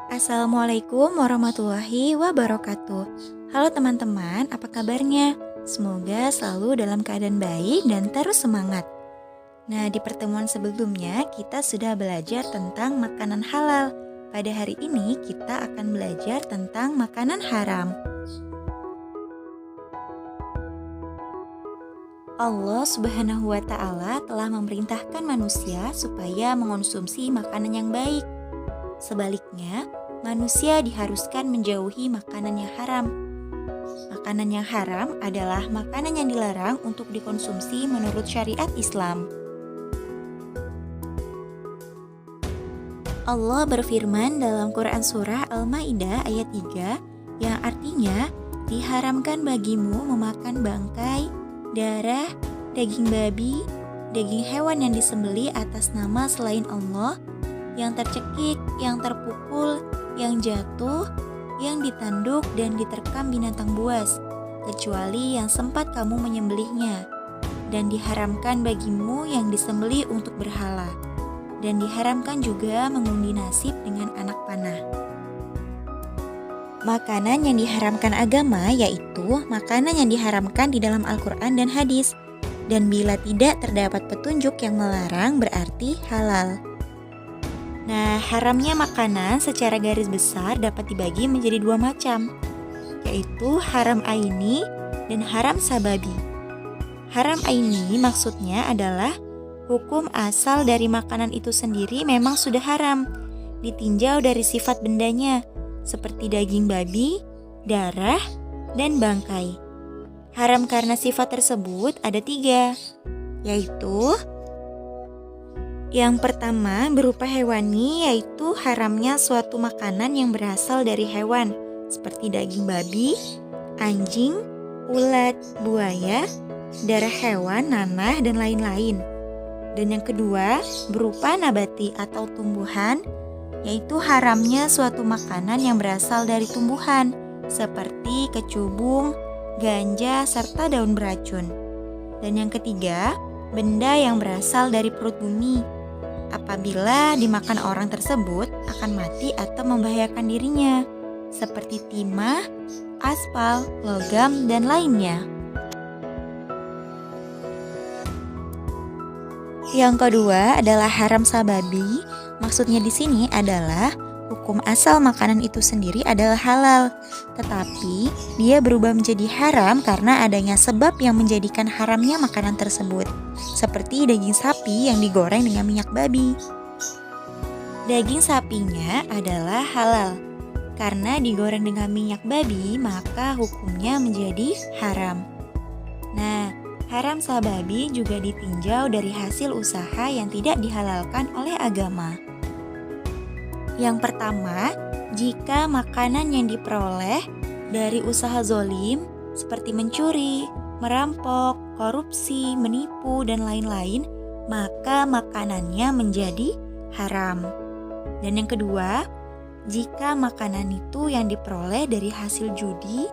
Assalamualaikum warahmatullahi wabarakatuh. Halo teman-teman, apa kabarnya? Semoga selalu dalam keadaan baik dan terus semangat. Nah, di pertemuan sebelumnya kita sudah belajar tentang makanan halal. Pada hari ini kita akan belajar tentang makanan haram. Allah Subhanahu wa Ta'ala telah memerintahkan manusia supaya mengonsumsi makanan yang baik. Sebaliknya, manusia diharuskan menjauhi makanan yang haram. Makanan yang haram adalah makanan yang dilarang untuk dikonsumsi menurut syariat Islam. Allah berfirman dalam Quran Surah Al-Maidah ayat 3 yang artinya diharamkan bagimu memakan bangkai, darah, daging babi, daging hewan yang disembelih atas nama selain Allah, yang tercekik, yang terpukul, yang jatuh, yang ditanduk dan diterkam binatang buas, kecuali yang sempat kamu menyembelihnya, dan diharamkan bagimu yang disembelih untuk berhala, dan diharamkan juga mengundi nasib dengan anak panah. Makanan yang diharamkan agama yaitu makanan yang diharamkan di dalam Al-Quran dan hadis, dan bila tidak terdapat petunjuk yang melarang berarti halal. Nah, haramnya makanan secara garis besar dapat dibagi menjadi dua macam, yaitu haram aini dan haram sababi. Haram aini maksudnya adalah hukum asal dari makanan itu sendiri memang sudah haram, ditinjau dari sifat bendanya, seperti daging babi, darah, dan bangkai. Haram karena sifat tersebut ada 3, yaitu yang pertama berupa hewani, yaitu haramnya suatu makanan yang berasal dari hewan, seperti daging babi, anjing, ulat, buaya, darah hewan, nanah, dan lain-lain. Dan yang kedua berupa nabati atau tumbuhan, yaitu haramnya suatu makanan yang berasal dari tumbuhan, seperti kecubung, ganja, serta daun beracun. Dan yang ketiga, benda yang berasal dari perut bumi. Apabila dimakan orang tersebut akan mati atau membahayakan dirinya, seperti timah, aspal, logam, dan lainnya. Yang kedua adalah haram sababi. Maksudnya di sini adalah hukum asal makanan itu sendiri adalah halal, tetapi dia berubah menjadi haram karena adanya sebab yang menjadikan haramnya makanan tersebut, seperti daging sapi yang digoreng dengan minyak babi. Daging sapinya adalah halal. Karena digoreng dengan minyak babi, maka hukumnya menjadi haram. Nah, haram sababi juga ditinjau dari hasil usaha yang tidak dihalalkan oleh agama. Yang pertama, jika makanan yang diperoleh dari usaha zolim seperti mencuri, merampok, korupsi, menipu, dan lain-lain, maka makanannya menjadi haram. Dan yang kedua, jika makanan itu yang diperoleh dari hasil judi,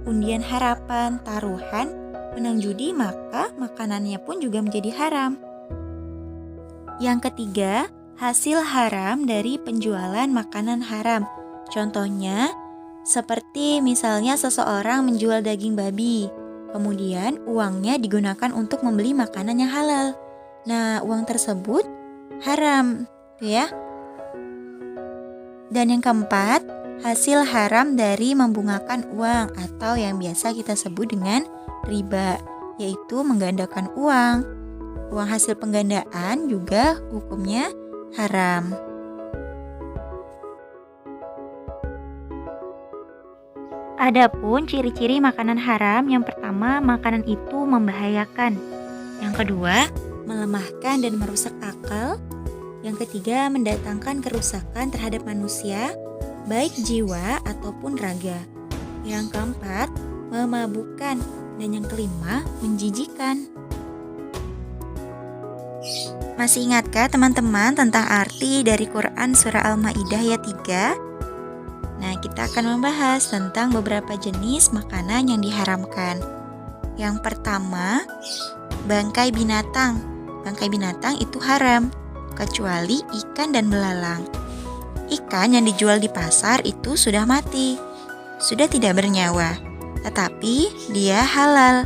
undian harapan, taruhan, menang judi, maka makanannya pun juga menjadi haram. Yang ketiga, hasil haram dari penjualan makanan haram. Contohnya, seperti misalnya seseorang menjual daging babi, kemudian uangnya digunakan untuk membeli makanan yang halal. Nah, uang tersebut haram, ya. Dan yang keempat, hasil haram dari membungakan uang atau yang biasa kita sebut dengan riba, yaitu menggandakan uang. Uang hasil penggandaan juga hukumnya haram. Adapun ciri-ciri makanan haram, yang pertama, makanan itu membahayakan. Yang kedua, melemahkan dan merusak akal. Yang ketiga, mendatangkan kerusakan terhadap manusia, baik jiwa ataupun raga. Yang keempat, memabukkan. Dan yang kelima, menjijikan. Masih ingatkah teman-teman tentang arti dari Quran Surah Al-Maidah ayat 3? Nah, kita akan membahas tentang beberapa jenis makanan yang diharamkan. Yang pertama, bangkai binatang. Bangkai binatang itu haram, kecuali ikan dan belalang. ikan yang dijual di pasar itu sudah mati, sudah tidak bernyawa, tetapi dia halal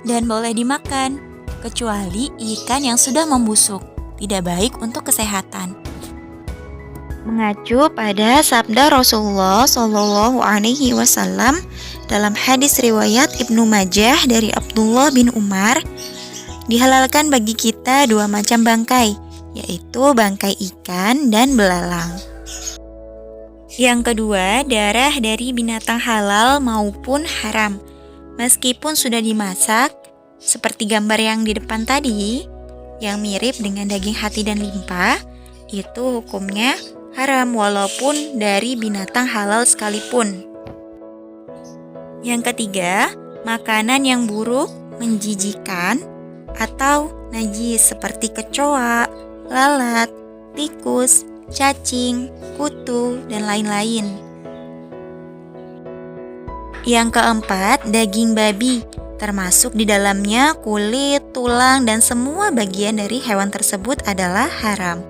dan boleh dimakan, kecuali ikan yang sudah membusuk, tidak baik untuk kesehatan. Mengacu pada sabda Rasulullah Shallallahu Alaihi Wasallam dalam hadis riwayat Ibnu Majah dari Abdullah bin Umar, dihalalkan bagi kita dua macam bangkai, yaitu bangkai ikan dan belalang. Yang kedua, darah dari binatang halal maupun haram. Meskipun sudah dimasak, seperti gambar yang di depan tadi, yang mirip dengan daging hati dan limpa, itu hukumnya haram walaupun dari binatang halal sekalipun. Yang ketiga, makanan yang buruk, menjijikan, atau najis seperti kecoa, lalat, tikus, cacing, kutu, dan lain-lain. Yang keempat, daging babi, termasuk di dalamnya kulit, tulang, dan semua bagian dari hewan tersebut adalah haram.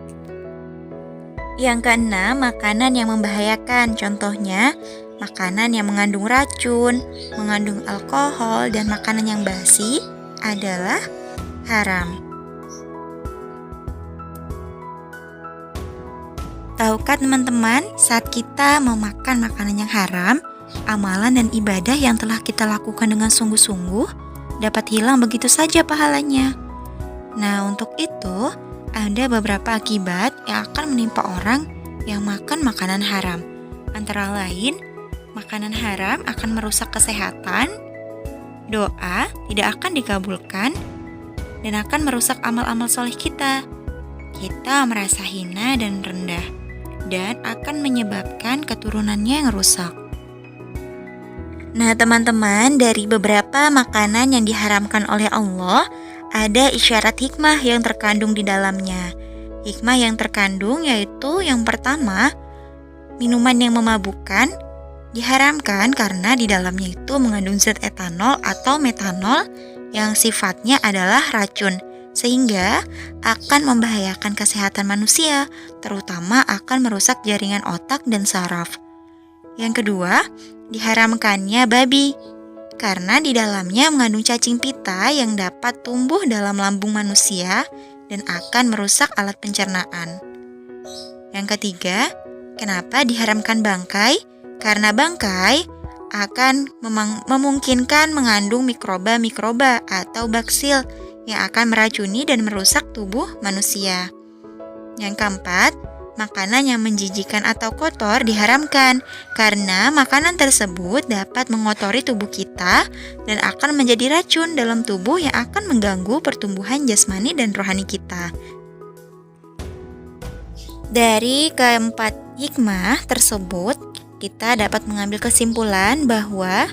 Yang keenam, makanan yang membahayakan, contohnya makanan yang mengandung racun, mengandung alkohol, dan makanan yang basi adalah haram. Tahukah teman-teman, saat kita memakan makanan yang haram, amalan dan ibadah yang telah kita lakukan dengan sungguh-sungguh dapat hilang begitu saja pahalanya. Nah, untuk itu, ada beberapa akibat yang akan menimpa orang yang makan makanan haram. Antara lain, makanan haram akan merusak kesehatan, doa tidak akan dikabulkan, dan akan merusak amal-amal soleh kita. Kita merasa hina dan rendah, dan akan menyebabkan keturunannya yang rusak. Nah, teman-teman, dari beberapa makanan yang diharamkan oleh Allah, ada isyarat hikmah yang terkandung di dalamnya. Hikmah yang terkandung yaitu yang pertama, minuman yang memabukkan diharamkan karena di dalamnya itu mengandung zat etanol atau metanol yang sifatnya adalah racun, sehingga akan membahayakan kesehatan manusia, terutama akan merusak jaringan otak dan saraf. Yang kedua, diharamkannya babi, karena di dalamnya mengandung cacing pita yang dapat tumbuh dalam lambung manusia dan akan merusak alat pencernaan. Yang ketiga, kenapa diharamkan bangkai? Karena bangkai akan memungkinkan mengandung mikroba-mikroba atau baksil yang akan meracuni dan merusak tubuh manusia. Yang keempat, makanan yang menjijikan atau kotor diharamkan karena makanan tersebut dapat mengotori tubuh kita dan akan menjadi racun dalam tubuh yang akan mengganggu pertumbuhan jasmani dan rohani kita. Dari keempat hikmah tersebut, kita dapat mengambil kesimpulan bahwa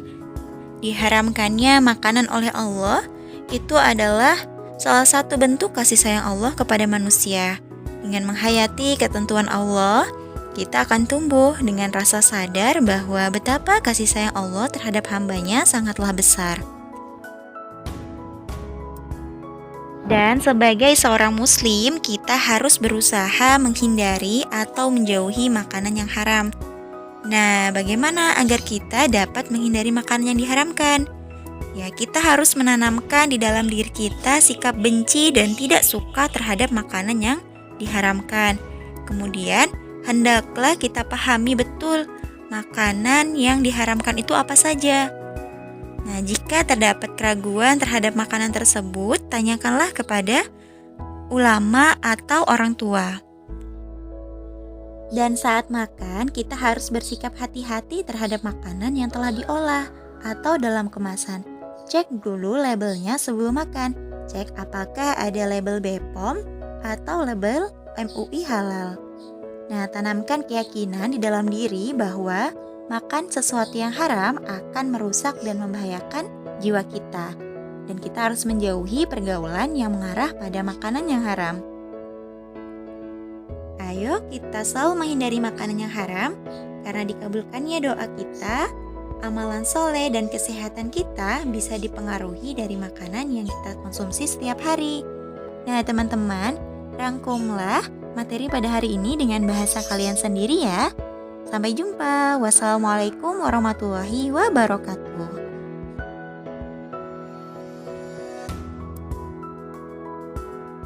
diharamkannya makanan oleh Allah itu adalah salah satu bentuk kasih sayang Allah kepada manusia. Dengan menghayati ketentuan Allah, kita akan tumbuh dengan rasa sadar bahwa betapa kasih sayang Allah terhadap hambanya sangatlah besar. Dan sebagai seorang muslim, kita harus berusaha menghindari atau menjauhi makanan yang haram. Nah, bagaimana agar kita dapat menghindari makanan yang diharamkan? Ya, kita harus menanamkan di dalam diri kita sikap benci dan tidak suka terhadap makanan yang diharamkan. Kemudian, hendaklah kita pahami betul makanan yang diharamkan itu apa saja. Nah, jika terdapat keraguan terhadap makanan tersebut, tanyakanlah kepada ulama atau orang tua. Dan saat makan, kita harus bersikap hati-hati terhadap makanan yang telah diolah atau dalam kemasan. Cek dulu labelnya sebelum makan. Cek apakah ada label BPOM atau label MUI halal. Nah, tanamkan keyakinan di dalam diri bahwa makan sesuatu yang haram akan merusak dan membahayakan jiwa kita. Dan kita harus menjauhi pergaulan yang mengarah pada makanan yang haram. Ayo kita selalu menghindari makanan yang haram, karena dikabulkannya doa kita, amalan soleh dan kesehatan kita bisa dipengaruhi dari makanan yang kita konsumsi setiap hari. Nah, teman-teman, rangkumlah materi pada hari ini dengan bahasa kalian sendiri ya. Sampai jumpa. Wassalamualaikum warahmatullahi wabarakatuh.